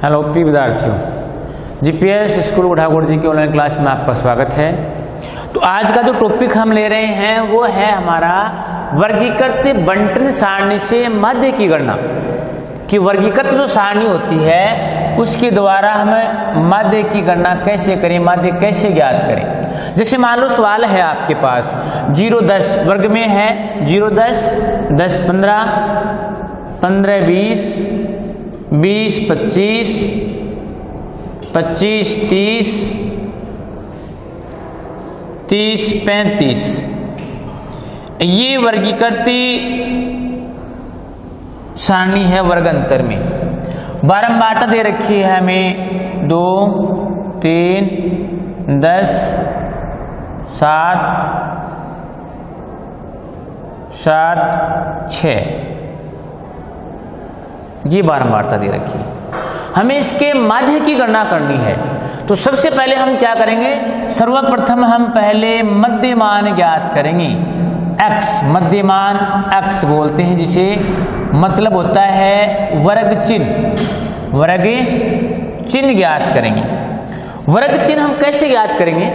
Hello प्रिय विद्यार्थियों, GPS school Thakur ji की ऑनलाइन क्लास में आपका स्वागत है। तो आज का जो टॉपिक हम ले रहे हैं वो है हमारा वर्गीकृत बंटन सारणी से माध्य की गणना। कि वर्गीकृत जो सारणी होती है उसके द्वारा हमें माध्य की गणना कैसे करें, माध्य कैसे ज्ञात करें। जैसे मान लो सवाल है आपके पास 0 10 वर्ग में है 0 10 10 15 15 20 20 25 25 30 30 35। ये वर्गीकृत सारणी है वर्ग अंतर में। बारंबारता दे रखी है हमें 2 3 10 7 7 6। ये बारंबारता दे रखी है। हमें इसके माध्य की गणना करनी है। तो सबसे पहले हम क्या करेंगे, सर्वप्रथम हम पहले मध्यमान ज्ञात करेंगे। x मध्यमान x बोलते हैं जिसे, मतलब होता है वर्ग चिन्ह। वर्ग चिन्ह ज्ञात करेंगे। वर्ग चिन्ह हम कैसे ज्ञात करेंगे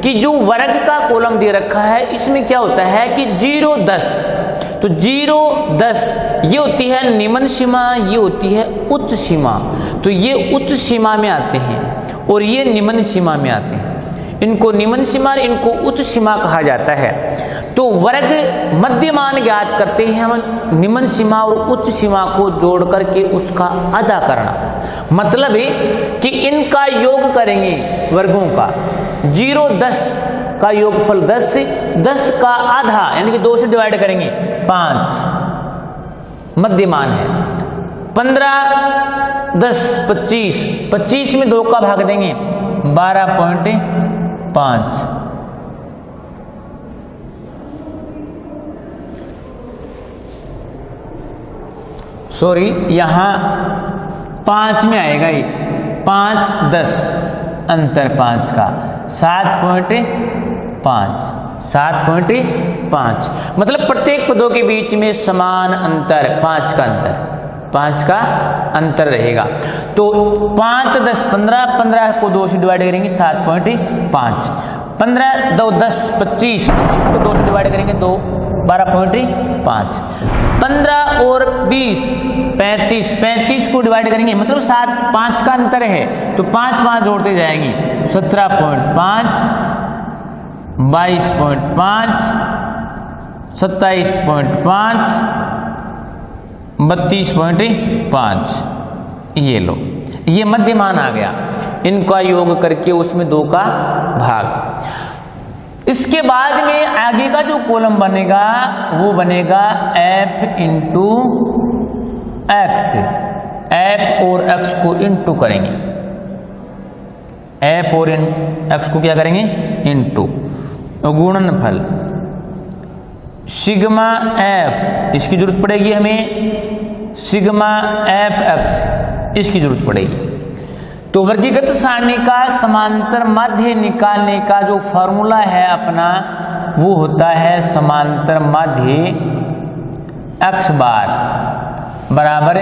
कि जो वर्ग का कॉलम दे रखा है इसमें क्या होता है कि 0 10, तो 0 10 ये होती है निम्न सीमा, ये होती है उच्च सीमा। तो ये उच्च सीमा में आते हैं और ये निम्न सीमा में आते हैं। इनको निम्न सीमा, इनको उच्च सीमा कहा जाता है। तो वर्ग मध्यमान ज्ञात करते हैं हम निम्न सीमा और उच्च सीमा को जोड़ करके उसका आधा करना। मतलब है कि इनका योग करेंगे वर्गों का। 0 10 का योगफल 10 से 10 का आधा यानी कि 2 से डिवाइड करेंगे 5 मध्यमान है। 15 10 25 25 में 2 का भाग देंगे 12.5। सॉरी, यहां 5 में आएगा ये 5 10 अंतर 5 का 7.5 7.5। मतलब प्रत्येक पदों के बीच में समान अंतर 5 का अंतर, 5 का अंतर रहेगा। तो 5 10 15 15 को 2 से डिवाइड करेंगे 7.5। 15 2 10 25 25 को 2 से डिवाइड करेंगे 2 12.5। 15 और 20 35 35 को डिवाइड करेंगे मतलब 7 5 का अंतर है तो 5 5 जोड़ते जाएंगे 17.5 22.5 27.5 32.5। ये लो, ये मध्यमान आ गया। इनका योग करके उसमें 2 का भाग। इसके बाद में आगे का जो कॉलम बनेगा वो बनेगा f इंटू एक्स। f और x को इंटू करेंगे। f और x को क्या करेंगे, इंटू। गुणनफल सिग्मा f, इसकी जरूरत पड़ेगी हमें। सिग्मा f x, इसकी जरूरत पड़ेगी। तो वर्गीकृत सारणी का समांतर माध्य निकालने का जो फॉर्मूला है अपना वो होता है समांतर माध्य x बार बराबर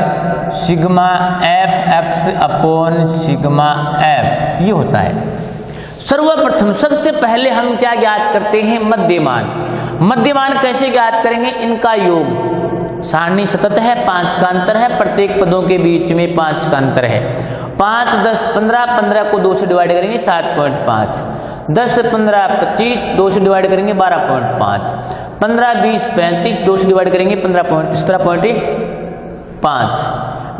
sigma f x upon sigma f। ये होता है। सर्वप्रथम सबसे पहले हम क्या ज्ञात करते हैं, मध्यमान। मध्यमान कैसे ज्ञात करेंगे, इनका योग। सारणी सतत है, 5 का अंतर है, प्रत्येक पदों के बीच में 5 का अंतर है। 5 10 15 15 को 2 से डिवाइड करेंगे 7.5। 10 15 25 2 से डिवाइड करेंगे 12.5। 15 20 35 2 से डिवाइड करेंगे 15.5।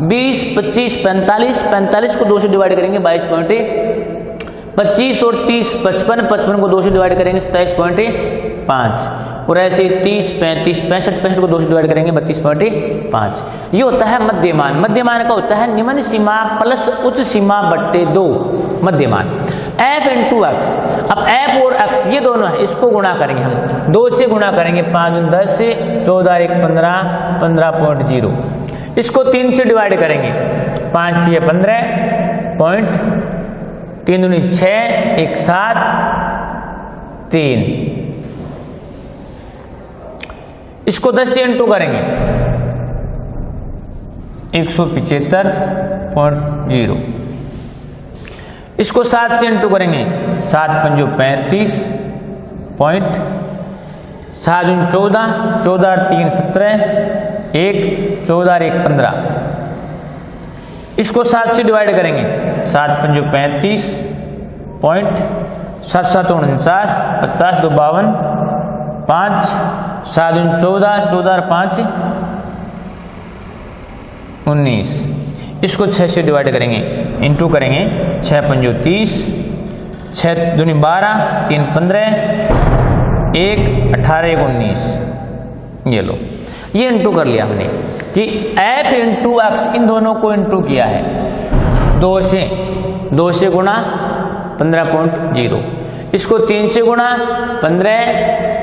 20 25 45 45 को 2 से डिवाइड करेंगे 22.25 और 30 55 55 को 2 से डिवाइड करेंगे 27.5 और ऐसे 30 35 65 65 को 2 से डिवाइड करेंगे 32.5। ये होता है मध्यमान। मध्यमान का होता है निम्न सीमा प्लस उच्च सीमा बट्टे 2 मध्यमान। f into x. अब f और x ये दोनों है, इसको गुणा करेंगे हम। 2 से गुणा करेंगे 5 10 से 14 1 15 15.0। इसको 3 से डिवाइड करेंगे 5 3 15 पॉइंट 3 दूनी 6 1 7 3। इसको 10 से इंटू करेंगे 175.0। इसको 7 से इंटू करेंगे, 7 पंजो 35 पॉइंट, 7 दूनी 14, 14 और 3 17, 1 14 और 1 15। इसको 7 से डिवाइड करेंगे, 7 पंजो 35 पॉइंट, 7 7 49, 50 2 52, 5, 7 दूनी 14, 14 और 5 19। इसको 6 से डिवाइड करेंगे, इंटू करेंगे, 6 पंजो 30, 6 दूनी 12, 3 15, 1 18 1 19। ये लो, ये इंटू कर लिया हमने कि f इंटू एक्स, इन दोनों को इंटू किया है 2 से गुणा 15.0। इसको 3 से गुणा 15,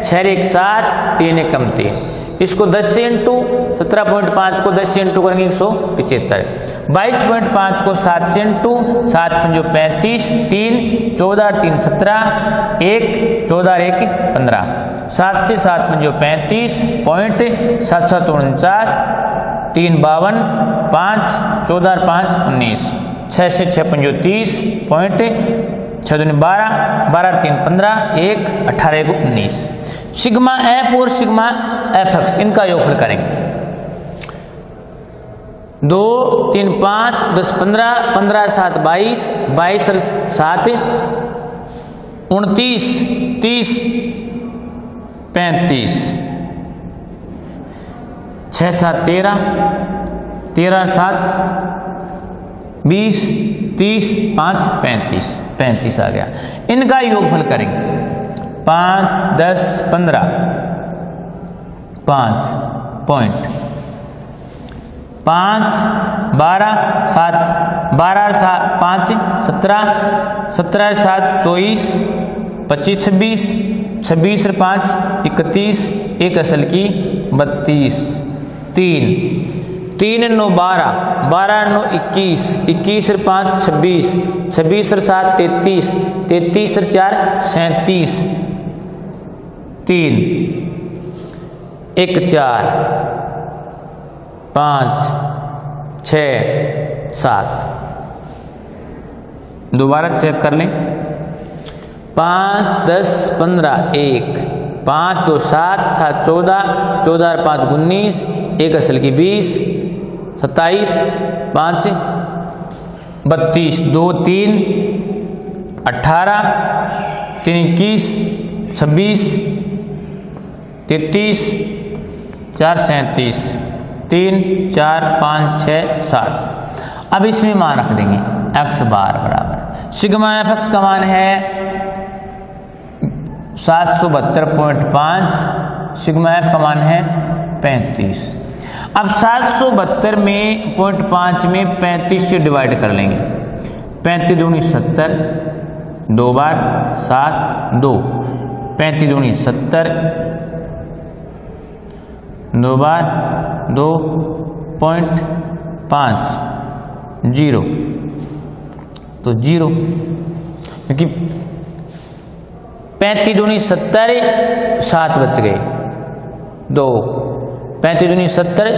6 1 7, 3 1 3। इसको 10 से इंटू 17.5 को 10 से इंटू करेंगे 175। 22.5 को 7 से इंटू, 7 पंजो 35, 3 14 और 3 17, 1 14 और 1 15। 7 से 7 पंजो 35 पॉइंट, 7 7 49, 3 52, 5 14 और 5 19। 6 से 6 पंजो 30 पॉइंट, 6 दूनी 12, 12 और 3 15, 1 18 1 19। सिग्मा एफ और सिग्मा एफ एक्स, इनका योगफल करेंगे। 2 3 5 10 15, 15 7 22, 22 और 7 29, 30 35, 6 7 13, 13 और 7 20, 30 5 35, 35 आ गया। इनका योगफल करेंगे, 5 10 15, 5 पॉइंट, 5 12 7, 12 और 7 5 17, 17 और 7 24, 25 26, 26 और 5 31, 1 असल की 32, 3 3 9 12, 12 9 21, 21 और 5 26, 26 और 7 33, 33 और 4 37, 3 1 4 5 6 7। दोबारा चेक कर लें, 5 10 15 1, 5 2 7 7 14, 14 और 5 19, 1 असल की 20, 27 5 32, 2 3 18, 3 21, 26 33, 4 37, 3 4 5 6 7। अब इसमें मान रख देंगे, एक्स बार बराबर सिग्मा एफ एक्स का मान है 772.5, सिग्मा एफ का मान है 35। अब 772 में 0.5 में 35 से डिवाइड कर लेंगे, 35 दूनी 70, 2 बार 7 2, 35 दूनी 70, 2 बार 2.5 0, तो 0, क्योंकि 35 दूनी 70, 7 बच गए, 2 35 दूनी 70,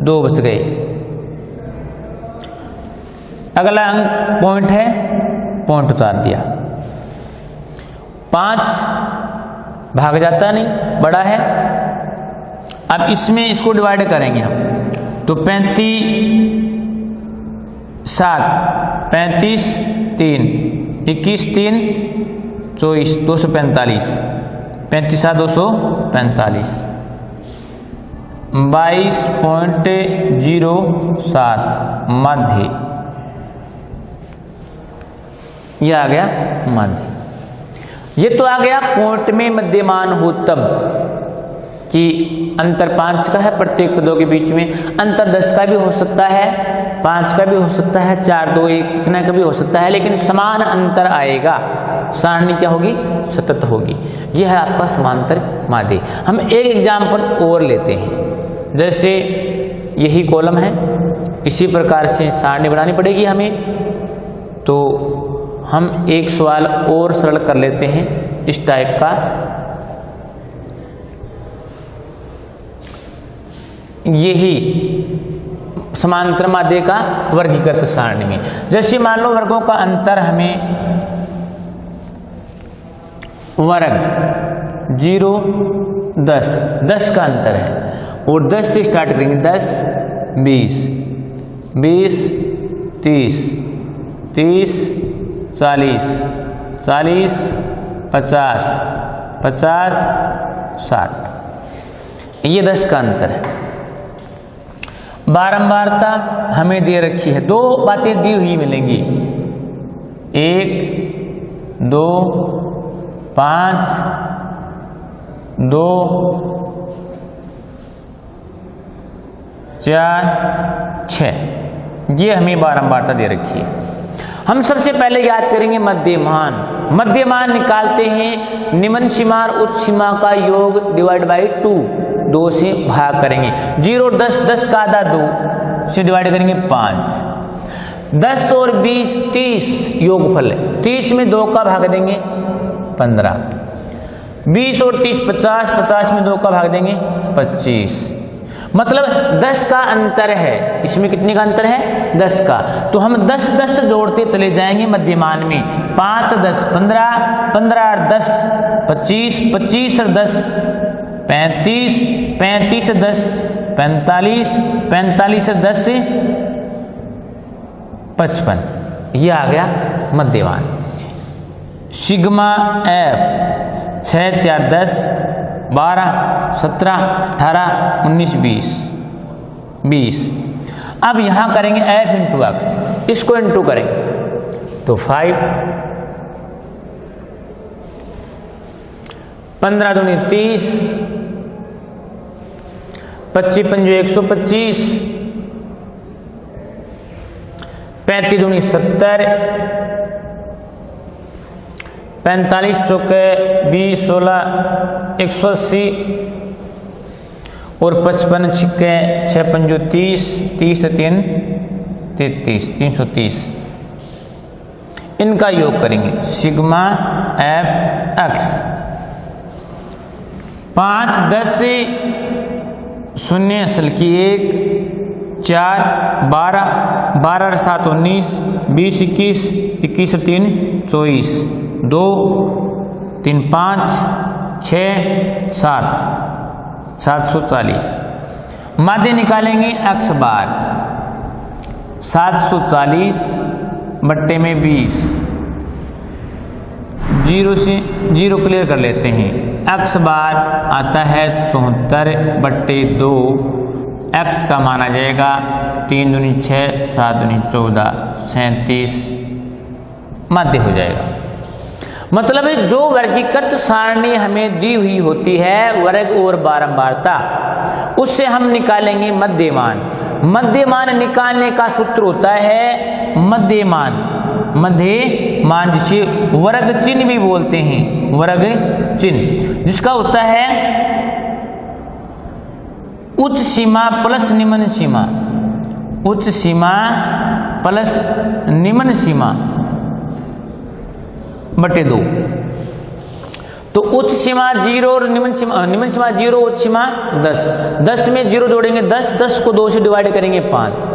2 बच गए। अगला अंक पॉइंट है, पॉइंट उतार दिया, 5 भाग जाता नहीं, बड़ा है। अब इसमें इसको डिवाइड करेंगे हम, तो 35 7 35 3 21 3 24 245, 35 7 245, 22.07 मध्य, यह आ गया मध्य। ये तो आ गया पॉइंट में मध्यमान हो तब कि अंतर 5 का है प्रत्येक पदों के बीच में, अंतर 10 का भी हो सकता है, 5 का भी हो सकता है, 4 2 1 कितना का भी हो सकता है, लेकिन समान अंतर आएगा, सारणी क्या होगी, सतत होगी। यह है आपका समांतर माध्य। हम एक एग्जाम्पल और लेते हैं, जैसे यही कॉलम है, इसी प्रकार से सारणी बनानी पड़ेगी हमें। तो हम एक सवाल और सरल कर लेते हैं इस टाइप का। यही समांतर माध्य का वर्गीकृत सारणी में। जैसे मान लो वर्गों का अंतर हमें वर्ग 0 10 का अंतर है और 10 से स्टार्ट करेंगे 10 20 20 30 30 40 40 50 50 60 ये 10 का अंतर है। बारंबारता हमें दे रखी है, दो बातें दी हुई मिलेंगी 1 2 5 2 4 6 ये हमें बारंबारता दे रखी है। हम सबसे पहले याद करेंगे मध्यमान। मध्यमान निकालते हैं निम्न सीमा और उच्च सीमा का योग डिवाइड बाई 2, 2 से भाग करेंगे। 0 10 10 का आधा 2 से डिवाइड करेंगे 5। 10 और 20 30 योगफल है, 30 में 2 का भाग देंगे 15। 20 और 30 50, 50 में 2 का भाग देंगे 25। मतलब 10 का अंतर है, इसमें कितने का अंतर है 10 का। तो हम 10 10 जोड़ते चले जाएंगे मध्यमान में। 5 10 15, 15 और 10 25, 25 और 10 35, 35 और 10 45, 45 और 10 से 55। ये आ गया मध्यमान। Sigma F 6 4 10 12 17 18 19 20। अब यहां करेंगे एफ इंटू एक्स, इसको इंटू करेंगे तो 5 15 दूनी 30 25 पंजे 125 35 दूनी 70 45 चौके 20 16 180 और 55 छिक्के 6 पंजो 30 30 3 33 330। इनका योग करेंगे सिग्मा एफ एक्स। 5 10 से 0 असल की 1 4 12 12 और 7 19 20 21 21 और 3 24 2 3 5 6 7 740। माध्य निकालेंगे एक्स बार 740 बट्टे में 20। 0 से 0 क्लियर कर लेते हैं। एक्स बार आता है 74 बट्टे 2। एक्स का माना जाएगा 3 दूनी 6 7 दूनी 14 37 माध्य हो जाएगा। मतलब जो वर्गीकृत सारणी हमें दी हुई होती है वर्ग और बारंबारता, उससे हम निकालेंगे मध्यमान। मध्यमान निकालने का सूत्र होता है मध्यमान जिसे वर्ग चिन्ह भी बोलते हैं, वर्ग चिन्ह, जिसका होता है उच्च सीमा प्लस निम्न सीमा, उच्च सीमा प्लस निम्न सीमा बटे 2। तो उच्च सीमा 0 और निम्न सीमा 0, उच्च सीमा 10। 10 में 0 जोड़ेंगे 10, 10 को 2 से डिवाइड करेंगे 5।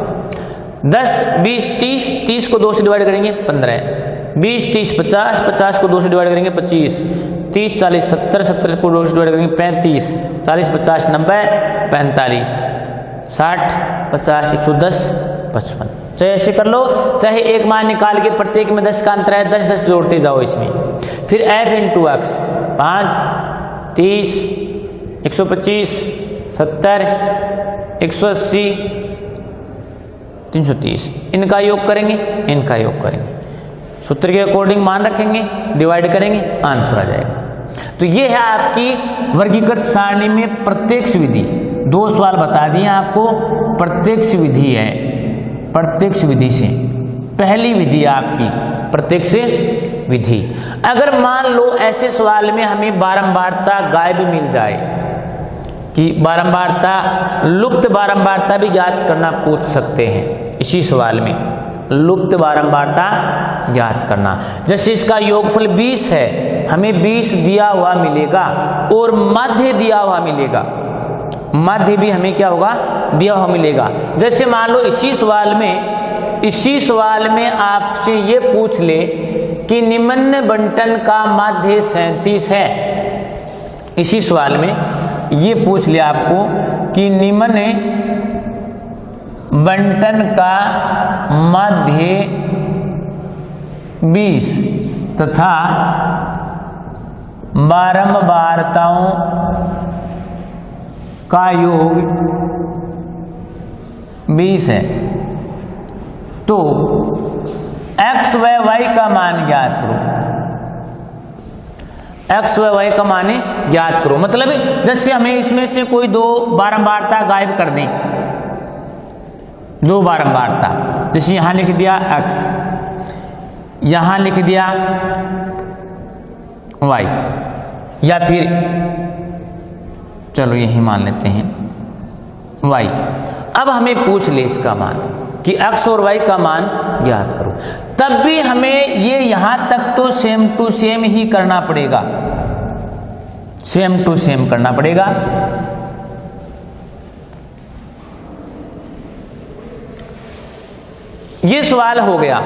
10 20 30, 30 को 2 से डिवाइड करेंगे 15। 20 30 50, 50 को 2 से डिवाइड करेंगे 25। 30 40 70, 70 को 2 से डिवाइड करेंगे 35। 40 50 90 45 60 50 110 55। चाहे ऐसे कर लो, चाहे एक मान निकाल के प्रत्येक में 10 का अंतर है 10 10 जोड़ते जाओ इसमें। फिर एफ इंटू एक्स 5 30 125 70 180 330। इनका योग करेंगे, सूत्र के अकॉर्डिंग मान रखेंगे, डिवाइड करेंगे, आंसर आ जाएगा। तो ये है आपकी वर्गीकृत सारणी में प्रत्यक्ष विधि। 2 सवाल बता दिए आपको, प्रत्यक्ष विधि है, प्रत्यक्ष विधि से पहली विधि आपकी प्रत्यक्ष विधि। अगर मान लो ऐसे सवाल में हमें बारंबारता गायब मिल जाए कि बारंबारता लुप्त बारंबारता भी ज्ञात करना पूछ सकते हैं इसी सवाल में, लुप्त बारंबारता ज्ञात करना। जैसे इसका योगफल 20 है, हमें 20 दिया हुआ मिलेगा और माध्य दिया हुआ मिलेगा। माध्य भी हमें क्या होगा, दिया हुआ मिलेगा। जैसे मान लो इसी सवाल में आपसे ये पूछ ले कि निम्न बंटन का माध्य 37 है। इसी सवाल में ये पूछ ले आपको कि निम्न बंटन का माध्य 20 तथा बारंबारताओं का योग 20 है, तो x व y का मान ज्ञात करो। x व y का मान ज्ञात करो मतलब जैसे हमें इसमें से कोई दो बारंबारता गायब कर दें, दो बारंबारता, जैसे यहां लिख दिया x, यहां लिख दिया y, या फिर चलो यही मान लेते हैं y। अब हमें पूछ ले इसका मान कि x और y का मान ज्ञात करो, तब भी हमें ये यहां तक तो सेम टू सेम ही करना पड़ेगा, सेम टू सेम करना पड़ेगा। ये सवाल हो गया,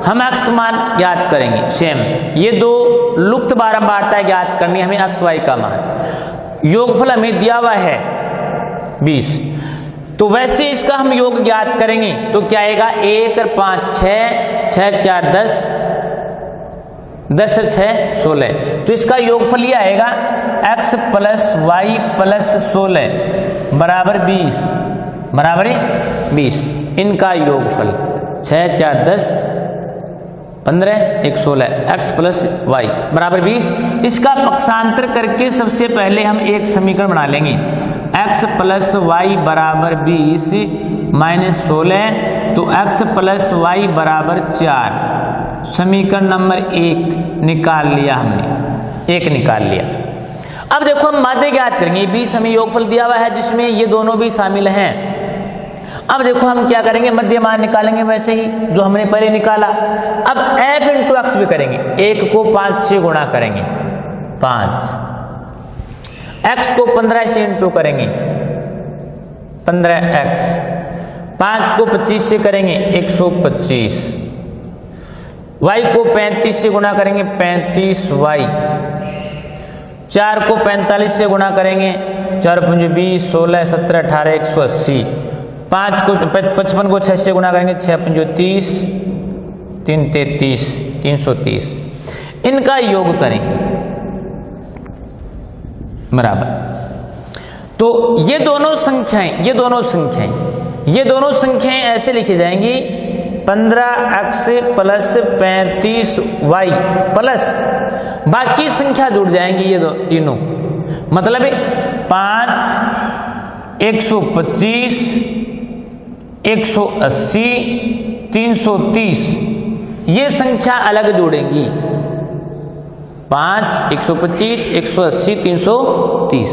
हम x मान ज्ञात करेंगे सेम, ये दो लुप्त बारंबारता ज्ञात करनी हमें x y का मान। योगफल हमें दिया हुआ है 20, तो वैसे इसका हम योग ज्ञात करेंगे तो क्या आएगा, 1 और 5 6, 6 4 10, 10 और 6 16, तो इसका योगफल ये आएगा x प्लस y प्लस 16 बराबर 20, बराबर 20। इनका योगफल 6 4 10 15 1 16, x प्लस y बराबर 20। इसका पक्षांतर करके सबसे पहले हम एक समीकरण बना लेंगे, x प्लस y बराबर 20 माइनस 16, तो x प्लस y बराबर 4। समीकरण नंबर 1 निकाल लिया हमने, 1 निकाल लिया। अब देखो हम माध्य ज्ञात करेंगे, 20 हमें योगफल दिया हुआ है जिसमें ये दोनों भी शामिल हैं। अब देखो हम क्या करेंगे, मध्य मान निकालेंगे वैसे ही जो हमने पहले निकाला। अब f इंटू एक्स भी करेंगे, 1 को 5 से गुणा करेंगे 5, x को 15 से इंटू करेंगे 15x, 5 को 25 से करेंगे 125, y को 35 से गुणा करेंगे 35y, 4 को 45 से गुणा करेंगे 4 5 20 16 17 18 180, 5 को 55 को 6 से गुणा करेंगे 6 5 30 3 33 330। इनका योग करें बराबर, तो ये दोनों संख्याएं ऐसे लिखी जाएंगी, 15x प्लस 35y प्लस बाकी संख्या जुड़ जाएंगी ये दो तीनों, मतलब 5 125 180 330, ये संख्या अलग जोड़ेंगी, 5 125 180 330।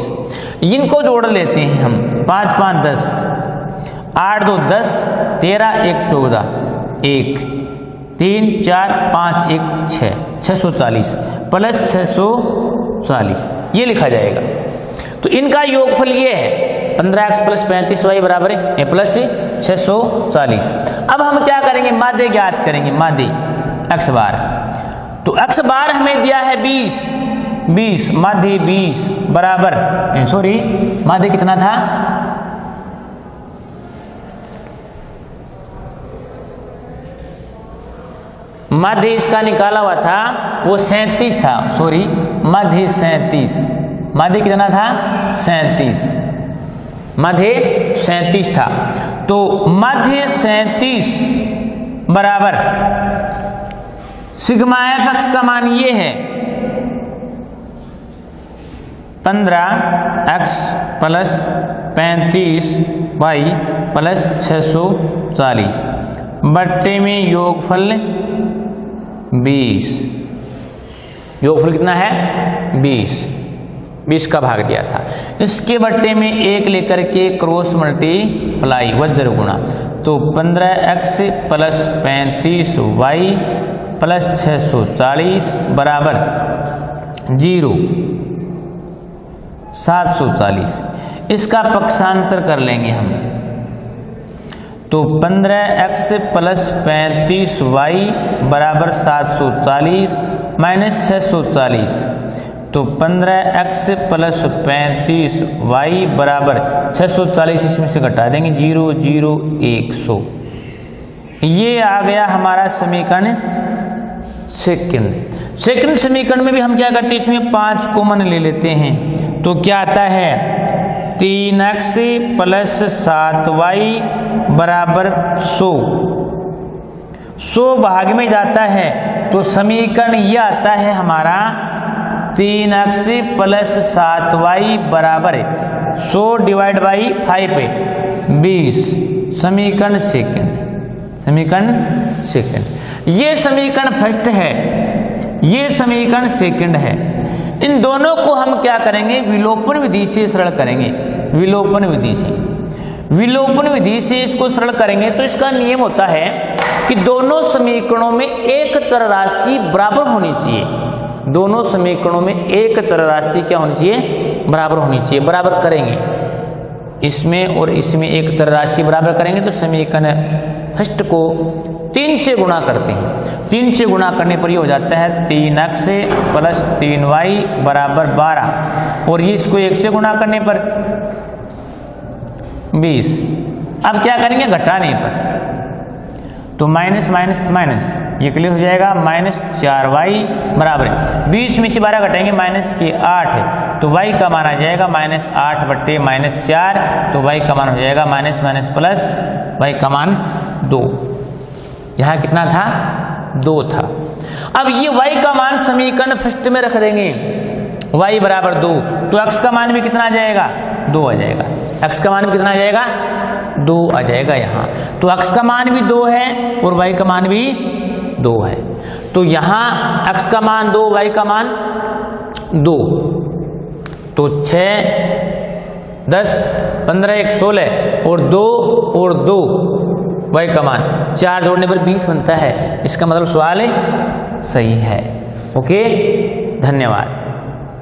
इनको जोड़ लेते हैं हम, 5 5 10, 8 2 10, 13 1 14, 1 3 4 5 1 6, 640 प्लस 640, ये लिखा जाएगा। तो इनका योगफल ये है 15x प्लस 35y बराबर है प्लस 640। अब हम क्या करेंगे, माध्य ज्ञात करेंगे, माध्य x बार। तो x बार हमें दिया है 20, माध्य 20 बराबर, सॉरी माध्य कितना था, माध्य इसका निकाला हुआ था वो 37 था, सॉरी माध्य 37, माध्य कितना था 37, माध्य 37 था। तो माध्य 37 बराबर सिग्मा f(x) का मान ये है 15x प्लस 35y प्लस 640 बट्टे में योगफल 20, योगफल कितना है 20 का भाग दिया था, इसके बट्टे में 1 लेकर के क्रॉस मल्टीप्लाई वज्र गुणा, तो 15x प्लस 35y प्लस 640 बराबर 0। 740। इसका पक्षांतर कर लेंगे हम, तो 15x प्लस 35y बराबर 740 माइनस 640। तो 15x प्लस 35y बराबर 640, इसमें से घटा देंगे 0 0 100। ये आ गया हमारा समीकरण सेकंड समीकरण में भी हम क्या करते हैं, इसमें 5 कॉमन ले लेते हैं। तो क्या आता है 3x प्लस 7y बराबर 100 भाग में जाता है, तो समीकरण यह आता है हमारा 3x प्लस 7y बराबर 100 डिवाइड बाई 5 है 20। समीकरण सेकंड। ये समीकरण फर्स्ट है, ये समीकरण सेकंड है। इन दोनों को हम क्या करेंगे, विलोपन विधि से सरल करेंगे। विलोपन विधि से इसको सरल करेंगे तो इसका नियम होता है कि दोनों समीकरणों में एक चर राशि बराबर होनी चाहिए। दोनों समीकरणों में एक चर राशि क्या होनी चाहिए, बराबर होनी चाहिए। बराबर करेंगे, इसमें और इसमें एक चर राशि बराबर करेंगे तो समीकरण फर्स्ट को 3 से गुणा करते हैं। 3 से गुणा करने पर ये हो जाता है 3x प्लस 3y बराबर 12, और ये इसको 1 से गुणा करने पर 20। अब क्या करेंगे, घटाने पर तो माइनस माइनस माइनस, ये क्लियर हो जाएगा। माइनस 4y बराबर 20 में से 12 घटाएंगे माइनस के 8, तो y का मान आ जाएगा माइनस 8 बट्टे माइनस 4, तो y का मान हो जाएगा माइनस माइनस प्लस, y का मान 2। यहाँ कितना था, 2 था। अब ये y का मान समीकरण फर्स्ट में रख देंगे, y बराबर 2, तो x का मान भी कितना आ जाएगा, 2 आ जाएगा। x का मान भी कितना आ जाएगा, 2 आ जाएगा यहाँ। तो x का मान भी 2 है और y का मान भी 2 है। तो यहाँ x का मान 2, y का मान 2, तो 6 10 15 1 16 और 2 और 2 y का मान 4 जोड़ने पर 20 बनता है। इसका मतलब सवाल सही है। ओके, धन्यवाद।